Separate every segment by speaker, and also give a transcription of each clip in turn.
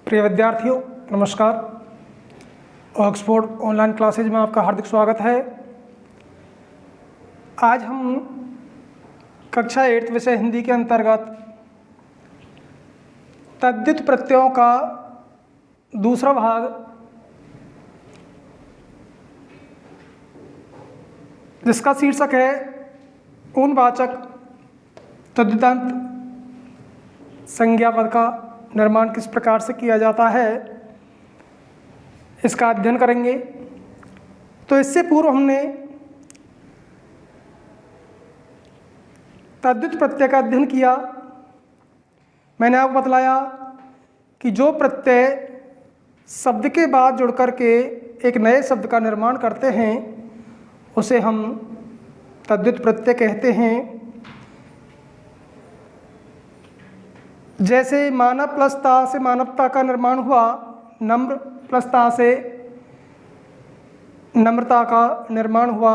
Speaker 1: प्रिय विद्यार्थियों, नमस्कार। ऑक्सफोर्ड ऑनलाइन क्लासेज में आपका हार्दिक स्वागत है। आज हम कक्षा 8 विषय हिंदी के अंतर्गत तद्धित प्रत्ययों का दूसरा भाग, जिसका शीर्षक है ऊनवाचक तद्धितांत संज्ञा पद का निर्माण किस प्रकार से किया जाता है, इसका अध्ययन करेंगे। तो इससे पूर्व हमने तद्धित प्रत्यय का अध्ययन किया। मैंने आपको बतलाया कि जो प्रत्यय शब्द के बाद जुड़ करके एक नए शब्द का निर्माण करते हैं उसे हम तद्धित प्रत्यय कहते हैं। जैसे मानव प्लस ता से मानवता का निर्माण हुआ, नम्र प्लस ता से नम्रता का निर्माण हुआ।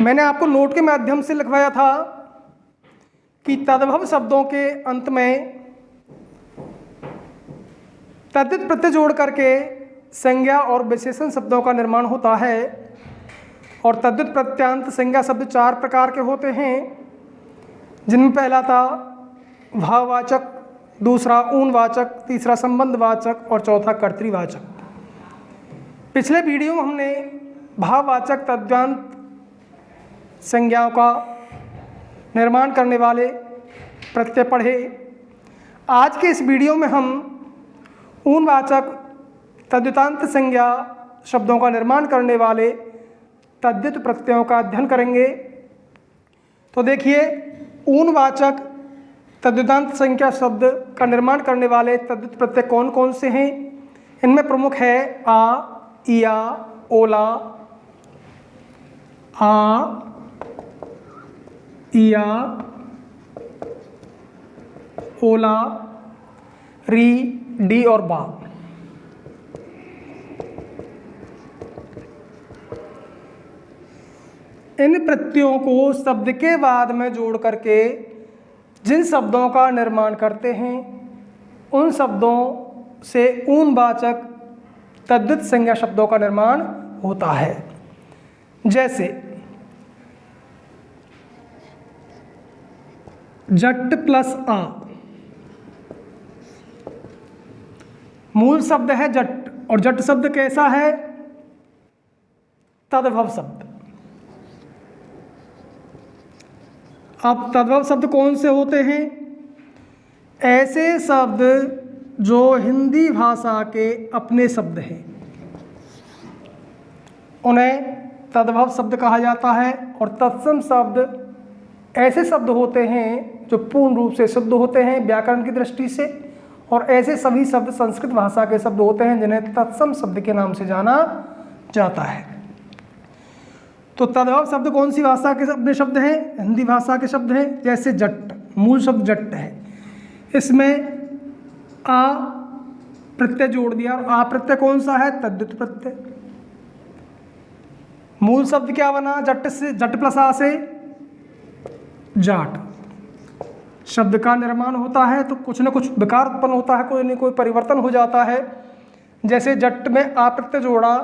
Speaker 1: मैंने आपको नोट के माध्यम से लिखवाया था कि तद्भव शब्दों के अंत में तद्धित प्रत्यय जोड़ करके संज्ञा और विशेषण शब्दों का निर्माण होता है। और तद्धित प्रत्यांत संज्ञा शब्द 4 प्रकार के होते हैं, जिनमें पहला था भाववाचक, दूसरा ऊनवाचक, तीसरा संबंधवाचक और चौथा कर्तृवाचक। पिछले वीडियो में हमने भाववाचक तद्धितांत संज्ञाओं का निर्माण करने वाले प्रत्यय पढ़े। आज के इस वीडियो में हम ऊनवाचक तद्धितांत संज्ञा शब्दों का निर्माण करने वाले तद्धित प्रत्ययों का अध्ययन करेंगे। तो देखिए, ऊनवाचक तद्धितांत संज्ञा शब्द का निर्माण करने वाले तद्धित प्रत्यय कौन कौन से हैं। इनमें प्रमुख है आ, इया, ओला, आ, इया, ओला, री, डी और बा। इन प्रत्ययों को शब्द के बाद में जोड़ करके जिन शब्दों का निर्माण करते हैं उन शब्दों से ऊनवाचक तद्धित संज्ञा शब्दों का निर्माण होता है। जैसे जट प्लस आ, मूल शब्द है जट, और जट शब्द कैसा है? तद्भव शब्द। अब तद्भव शब्द कौन से होते हैं? ऐसे शब्द जो हिंदी भाषा के अपने शब्द हैं उन्हें तद्भव शब्द कहा जाता है। और तत्सम शब्द ऐसे शब्द होते हैं जो पूर्ण रूप से शुद्ध होते हैं व्याकरण की दृष्टि से, और ऐसे सभी शब्द संस्कृत भाषा के शब्द होते हैं जिन्हें तत्सम शब्द के नाम से जाना जाता है। तो तद्भव शब्द कौन सी भाषा के अपने शब्द हैं? हिंदी भाषा के शब्द हैं। जैसे जट, मूल शब्द जट है, इसमें आ प्रत्यय जोड़ दिया। और आ प्रत्यय कौन सा है? तद्धित प्रत्यय। मूल शब्द क्या बना? जट से, जट प्लस आ से जाट। शब्द का निर्माण होता है तो कुछ न कुछ विकार उत्पन्न होता है, कोई न कोई परिवर्तन हो जाता है। जैसे जट में आ प्रत्यय जोड़ा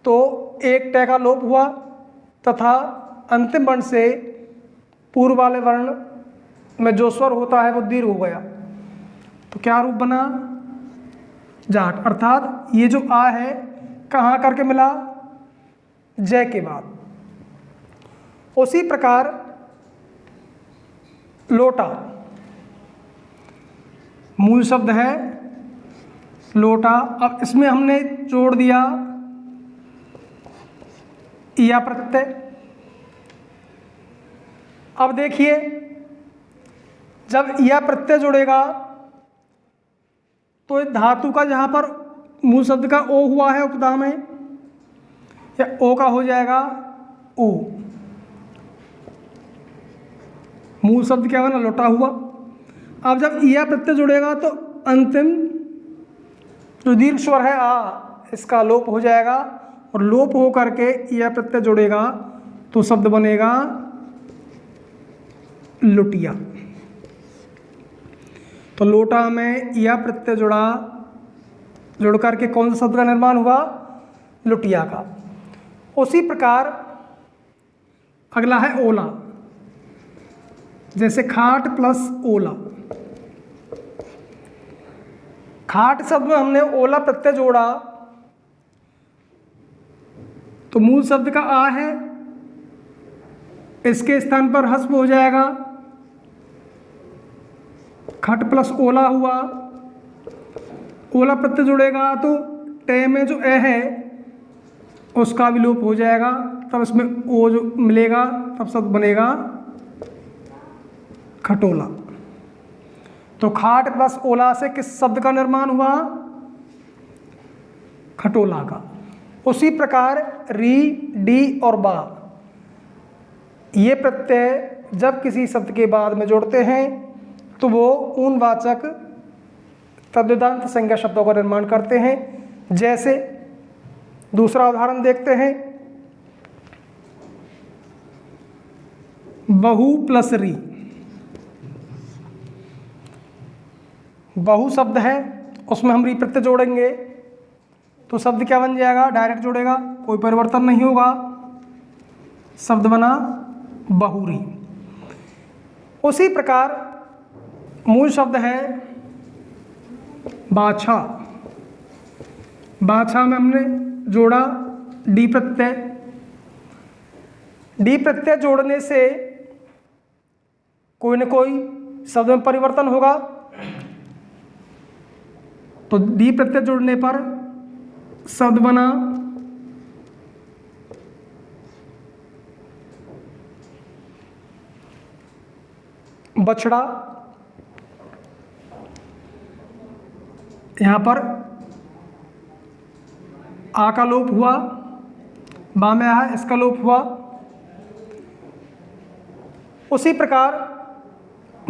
Speaker 1: तो एक टय का लोप हुआ तथा अंतिम वर्ण से पूर्व वाले वर्ण में जो स्वर होता है वो दीर्घ हो गया, तो क्या रूप बना? जाट। अर्थात ये जो आ है कहाँ करके मिला? जय के बाद। उसी प्रकार लोटा, मूल शब्द है लोटा, अब इसमें हमने जोड़ दिया इया प्रत्यय। अब देखिए, जब इया प्रत्यय जुड़ेगा तो धातु का जहाँ पर मूल शब्द का ओ हुआ है उपधा में, या ओ का हो जाएगा ओ। मूल शब्द क्या बना? लोटा हुआ। अब जब इया प्रत्यय जुड़ेगा तो अंतिम जो दीर्घ स्वर है आ, इसका लोप हो जाएगा, और लोप हो करके इया प्रत्यय जुड़ेगा तो शब्द बनेगा लुटिया। तो लोटा में या प्रत्यय जुड़ करके कौन सा शब्द का निर्माण हुआ? लुटिया का। उसी प्रकार अगला है ओला, जैसे खाट प्लस ओला। खाट शब्द में हमने ओला प्रत्यय जोड़ा तो मूल शब्द का आ है, इसके स्थान पर हस्व हो जाएगा, खट प्लस ओला हुआ। ओला प्रत्यय जुड़ेगा तो टे में जो ए है उसका विलोप हो जाएगा, तब इसमें ओ जो मिलेगा तब शब्द बनेगा खटोला। तो खाट प्लस ओला से किस शब्द का निर्माण हुआ? खटोला का। उसी प्रकार री, डी और बा, ये प्रत्यय जब किसी शब्द के बाद में जोड़ते हैं तो वो ऊनवाचक तद्धितांत संज्ञा शब्दों का निर्माण करते हैं। जैसे दूसरा उदाहरण देखते हैं, बहु प्लस री। बहु शब्द है, उसमें हम री प्रत्यय जोड़ेंगे तो शब्द क्या बन जाएगा? डायरेक्ट जोड़ेगा, कोई परिवर्तन नहीं होगा, शब्द बना बहुरी। उसी प्रकार मूल शब्द है बाछा। बाछा में हमने जोड़ा डी प्रत्यय। डी प्रत्यय जोड़ने से कोई न कोई शब्द में परिवर्तन होगा, तो डी प्रत्यय जोड़ने पर शब्द बना बछड़ा। यहाँ पर आ का लोप हुआ, बा में आ इसका लोप हुआ। उसी प्रकार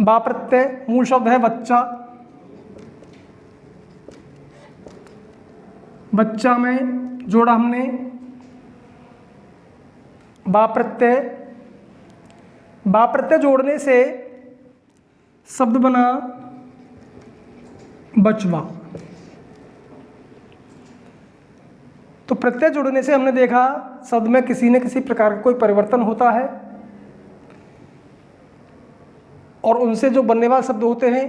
Speaker 1: बा प्रत्यय मूल शब्द है बच्चा। बच्चा में जोड़ा हमने बा प्रत्यय। बा प्रत्यय जोड़ने से शब्द बना बचवा। तो प्रत्यय जुड़ने से हमने देखा शब्द में किसी न किसी प्रकार का कोई परिवर्तन होता है, और उनसे जो बनने वाले शब्द होते हैं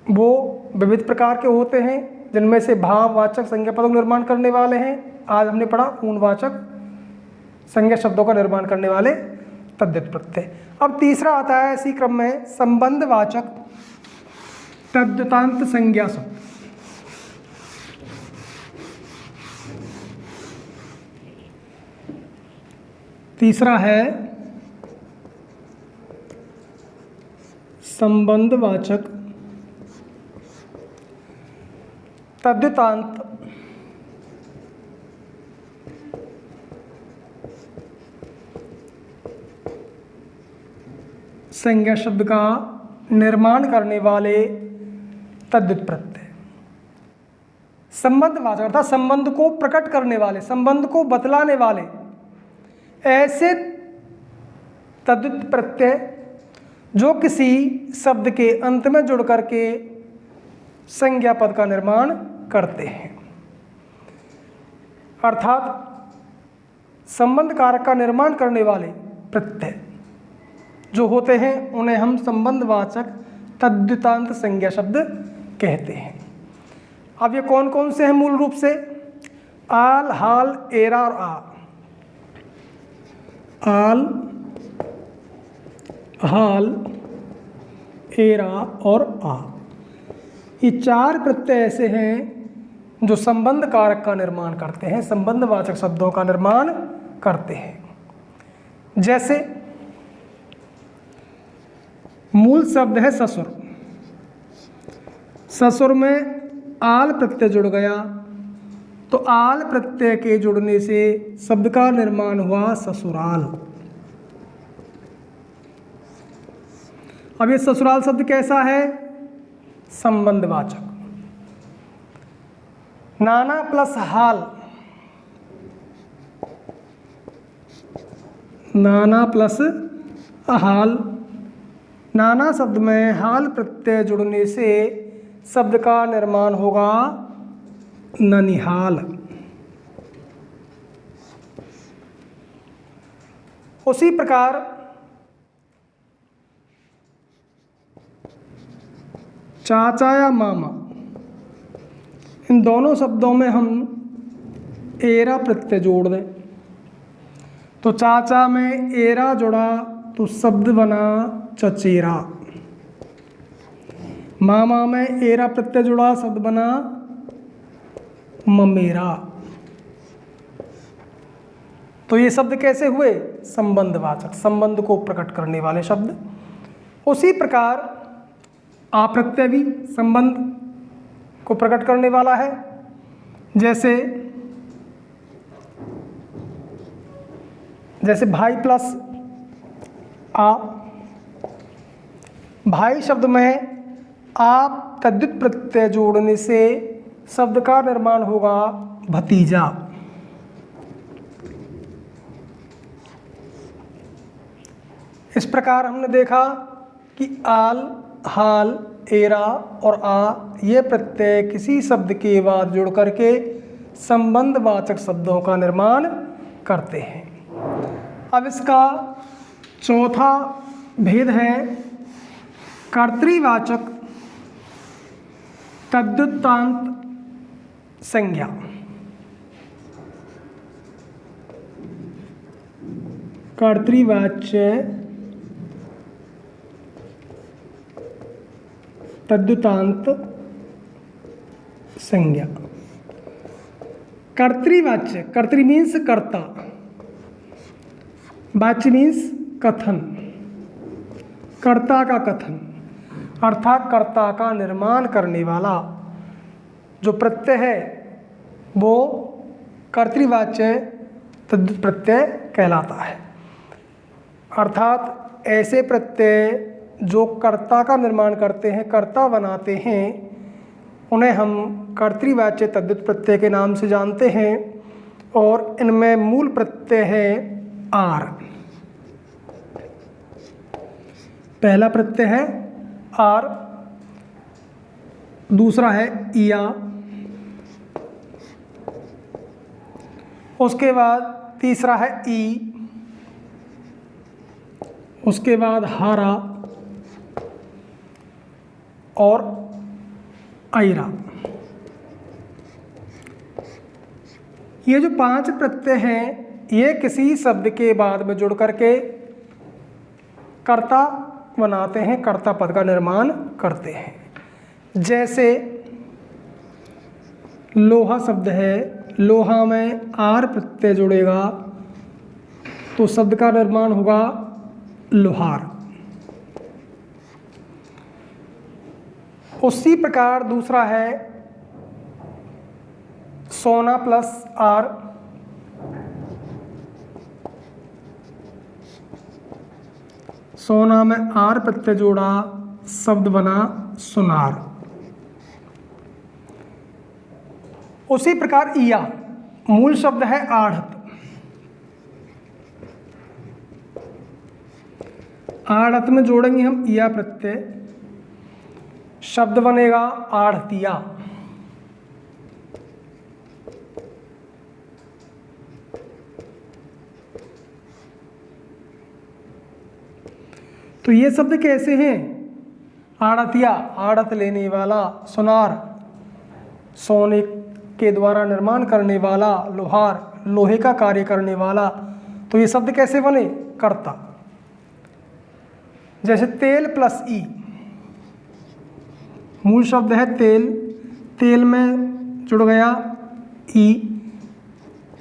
Speaker 1: वो विविध प्रकार के होते हैं, जिनमें से भाववाचक संज्ञा पदों का निर्माण करने वाले हैं। आज हमने पढ़ा ऊनवाचक संज्ञा शब्दों का निर्माण करने वाले तद्धित प्रत्यय। अब तीसरा आता है इसी क्रम में संबंधवाचक तद्धितांत संज्ञा शब्द। तीसरा है संबंधवाचक तद्धितांत संज्ञा शब्द का निर्माण करने वाले तद्धित प्रत्यय। संबंधवाचक अर्थात संबंध को प्रकट करने वाले, संबंध को बतलाने वाले ऐसे तद्धित प्रत्यय जो किसी शब्द के अंत में जुड़ करके संज्ञा पद का निर्माण करते हैं। अर्थात संबंध कारक का निर्माण करने वाले प्रत्यय जो होते हैं उन्हें हम संबंधवाचक तद्धितांत संज्ञा शब्द कहते हैं। अब ये कौन कौन से हैं मूल रूप से? आल, हाल, एरा और आ। आल, हाल, एरा और आ, ये चार प्रत्यय ऐसे हैं जो संबंध कारक का निर्माण करते हैं, संबंधवाचक शब्दों का निर्माण करते हैं। जैसे मूल शब्द है ससुर। ससुर में आल प्रत्यय जुड़ गया तो आल प्रत्यय के जुड़ने से शब्द का निर्माण हुआ ससुराल। अब ये ससुराल शब्द कैसा है? संबंधवाचक। नाना प्लस हाल, नाना प्लस हाल नाना शब्द में हाल प्रत्यय जुड़ने से शब्द का निर्माण होगा ननिहाल। उसी प्रकार चाचा या मामा, इन दोनों शब्दों में हम एरा प्रत्यय जोड़ दें तो चाचा में एरा जुड़ा तो शब्द बना चचेरा। मामा में एरा प्रत्यय जुड़ा शब्द बना ममेरा। तो ये शब्द कैसे हुए? संबंधवाचक, संबंध को प्रकट करने वाले शब्द। उसी प्रकार आ प्रत्यय भी संबंध को प्रकट करने वाला है। जैसे भाई प्लस आ, भाई शब्द में आप तद्धित प्रत्यय जोड़ने से शब्द का निर्माण होगा भतीजा। इस प्रकार हमने देखा कि आल, हाल, एरा और आ ये प्रत्यय किसी शब्द के बाद जुड़ करके संबंधवाचक शब्दों का निर्माण करते हैं। अब इसका चौथा भेद है कर्तृवाचक तद्धितांत संज्ञा। कर्तृवाच्य तद्धितांत संज्ञा। कर्तृवाच्य, कर्तृ मीन्स कर्ता, वाच्य मीन्स कथन, कर्ता का कथन अर्थात कर्ता का निर्माण करने वाला जो प्रत्यय है वो कर्तृवाच्य तद्धित प्रत्यय कहलाता है। अर्थात ऐसे प्रत्यय जो कर्ता का निर्माण करते हैं, कर्ता बनाते हैं, उन्हें हम कर्तृवाच्य तद्धित प्रत्यय के नाम से जानते हैं। और इनमें मूल प्रत्यय है आर। पहला प्रत्यय है आर, दूसरा है इया, उसके बाद तीसरा है ई, उसके बाद हारा और ऐरा। ये जो 5 प्रत्यय हैं ये किसी शब्द के बाद में जुड़ करके कर्ता बनाते हैं, कर्ता पद का निर्माण करते हैं। जैसे लोहा शब्द है, लोहा में आर प्रत्यय जुड़ेगा तो शब्द का निर्माण होगा लोहार। उसी प्रकार दूसरा है सोना प्लस आर, सोना में आर प्रत्यय जोड़ा शब्द बना सुनार। उसी प्रकार इया, मूल शब्द है आढ़त, आढ़त में जोड़ेंगे हम इया प्रत्यय, शब्द बनेगा आढ़तिया। तो ये शब्द कैसे हैं? आड़तिया, आड़त लेने वाला, सुनार, सोने के द्वारा निर्माण करने वाला, लोहार, लोहे का कार्य करने वाला। तो ये शब्द कैसे बने? कर्ता। जैसे तेल प्लस ई, मूल शब्द है तेल, तेल में जुड़ गया ई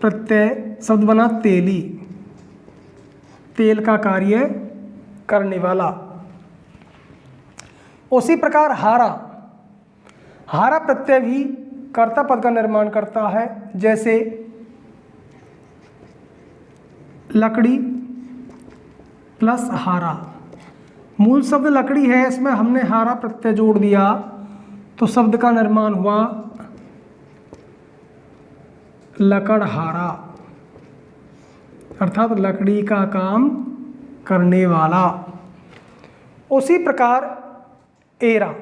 Speaker 1: प्रत्यय, शब्द बना तेली, तेल का कार्य करने वाला। उसी प्रकार हारा, हारा प्रत्यय भी कर्ता पद का निर्माण करता है। जैसे लकड़ी प्लस हारा, मूल शब्द लकड़ी है, इसमें हमने हारा प्रत्यय जोड़ दिया तो शब्द का निर्माण हुआ लकड़हारा, अर्थात लकड़ी का काम करने वाला। उसी प्रकार एरा,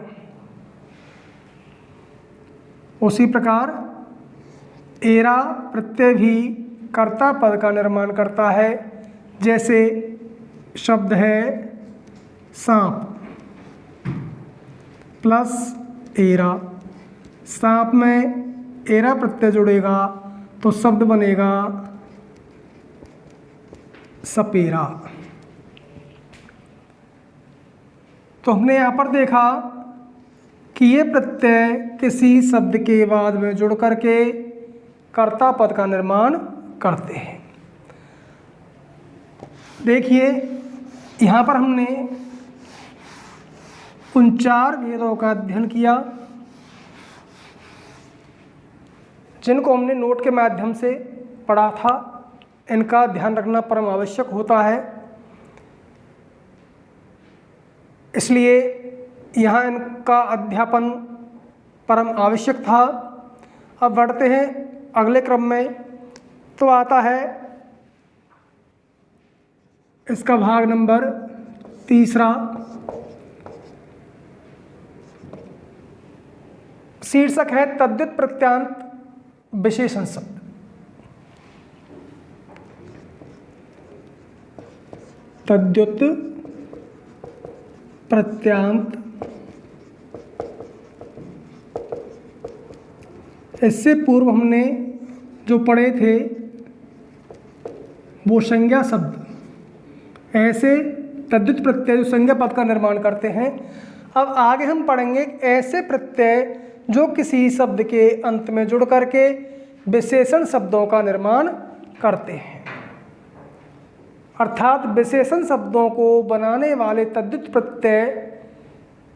Speaker 1: उसी प्रकार एरा प्रत्यय भी कर्ता पद का निर्माण करता है। जैसे शब्द है सांप प्लस एरा, सांप में एरा प्रत्यय जुड़ेगा तो शब्द बनेगा सपेरा। तो हमने यहाँ पर देखा कि ये प्रत्यय किसी शब्द के बाद में जुड़ करके कर्ता पद का निर्माण करते हैं। देखिए यहाँ पर हमने उन 4 भेदों का अध्ययन किया जिनको हमने नोट के माध्यम से पढ़ा था। इनका ध्यान रखना परम आवश्यक होता है, इसलिए यहाँ इनका अध्यापन परम आवश्यक था। अब बढ़ते हैं अगले क्रम में। तो आता है इसका भाग नंबर 3, शीर्षक है तद्धित प्रत्यांत विशेषण शब्द। तद्धित प्रत्यांत, इससे पूर्व हमने जो पढ़े थे वो संज्ञा शब्द, ऐसे तद्धित प्रत्यय जो संज्ञा पद का निर्माण करते हैं। अब आगे हम पढ़ेंगे ऐसे प्रत्यय जो किसी शब्द के अंत में जुड़ करके विशेषण शब्दों का निर्माण करते हैं। अर्थात विशेषण शब्दों को बनाने वाले तद्धित प्रत्यय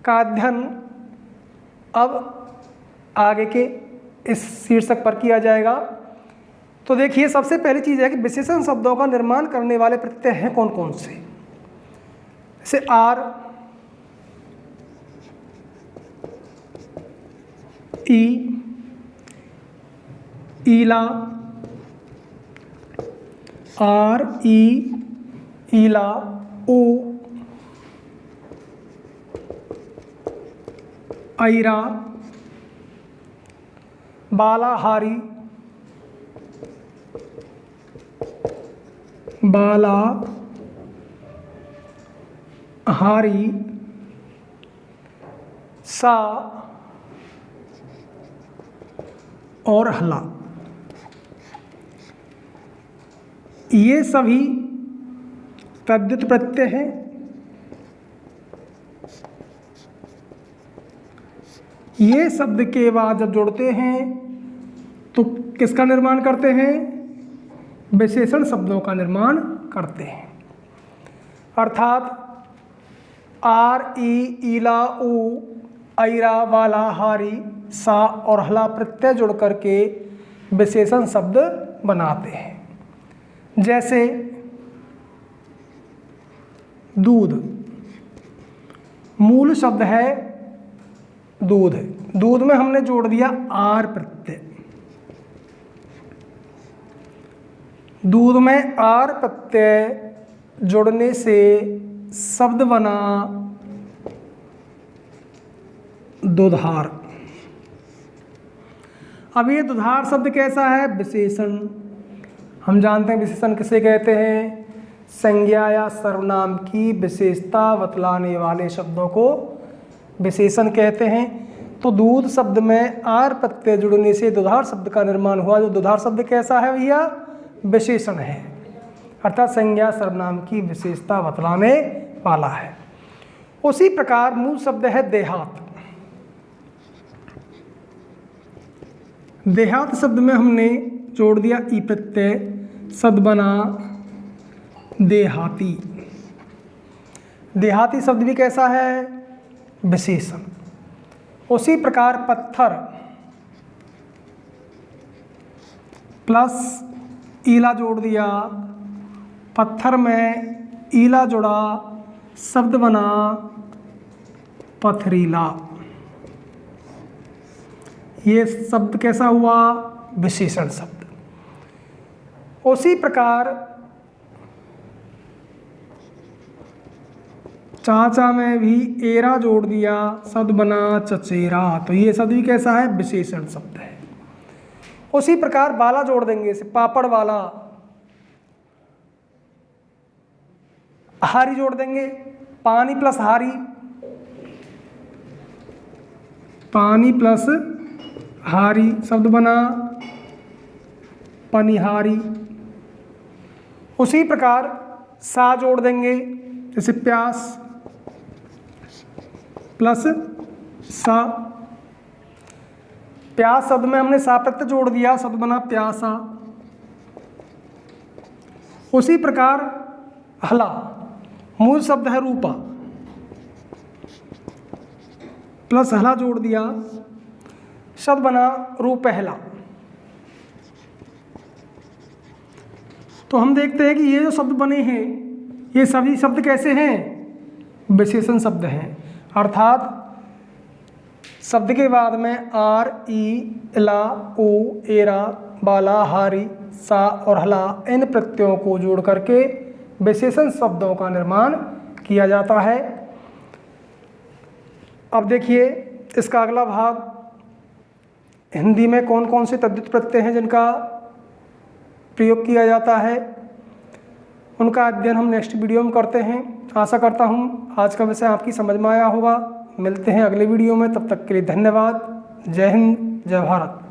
Speaker 1: का अध्ययन अब आगे के इस शीर्षक पर किया जाएगा। तो देखिए सबसे पहली चीज़ है कि विशेषण शब्दों का निर्माण करने वाले प्रत्यय हैं कौन कौन से। जैसे are, E, Ila, R E ईला, ओ, ऐरा, बालाहारी, हारी, सा और हला। ये सभी तद्धित प्रत्यय हैं। ये शब्द के बाद जब जुड़ते हैं तो किसका निर्माण करते हैं? विशेषण शब्दों का निर्माण करते हैं। अर्थात आर ई ईला ऊ ऐरा वाला हारी सा और हला प्रत्यय जुड़ करके विशेषण शब्द बनाते हैं। जैसे दूध, मूल शब्द है दूध, दूध में हमने जोड़ दिया आर प्रत्यय। दूध में आर प्रत्यय जोड़ने से शब्द बना दुधार। अब ये दुधार शब्द कैसा है? विशेषण। हम जानते हैं विशेषण किसे कहते हैं? संज्ञा या सर्वनाम की विशेषता बतलाने वाले शब्दों को विशेषण कहते हैं। तो दूध शब्द में आर प्रत्यय जुड़ने से दुधार शब्द का निर्माण हुआ। जो दुधार शब्द कैसा है भैया? विशेषण है, अर्थात संज्ञा सर्वनाम की विशेषता बतलाने वाला है। उसी प्रकार मूल शब्द है देहात। देहात शब्द में हमने जोड़ दिया ई प्रत्यय, शब्द बना देहाती। देहाती शब्द भी कैसा है? विशेषण। उसी प्रकार पत्थर प्लस ईला जोड़ दिया, पत्थर में ईला जुड़ा, शब्द बना पथरीला। ये शब्द कैसा हुआ? विशेषण शब्द। उसी प्रकार चाचा में भी एरा जोड़ दिया, शब्द बना चचेरा। तो ये शब्द भी कैसा है? विशेषण शब्द है। उसी प्रकार वाला जोड़ देंगे, इसे पापड़ वाला, हारी जोड़ देंगे, पानी प्लस हारी, पानी प्लस हारी, शब्द बना पनिहारी। उसी प्रकार सा जोड़ देंगे, जैसे प्यास प्लस सा, प्यास शब्द में हमने सा प्रत्यय जोड़ दिया, शब्द बना प्यासा। उसी प्रकार हला, मूल शब्द है रूपा, प्लस हला जोड़ दिया, शब्द बना रूपहला। तो हम देखते हैं कि ये जो शब्द बने हैं ये सभी शब्द कैसे हैं? विशेषण शब्द हैं। अर्थात शब्द के बाद में आर, ई, इला, ओ, एरा, बाला, हारी, सा और हला इन प्रत्ययों को जोड़ करके विशेषण शब्दों का निर्माण किया जाता है। अब देखिए इसका अगला भाग, हिंदी में कौन कौन से तद्धित प्रत्यय हैं जिनका प्रयोग किया जाता है, उनका अध्ययन हम नेक्स्ट वीडियो में करते हैं। आशा करता हूँ आज का विषय आपकी समझ में आया होगा। मिलते हैं अगले वीडियो में, तब तक के लिए धन्यवाद। जय हिंद, जय भारत।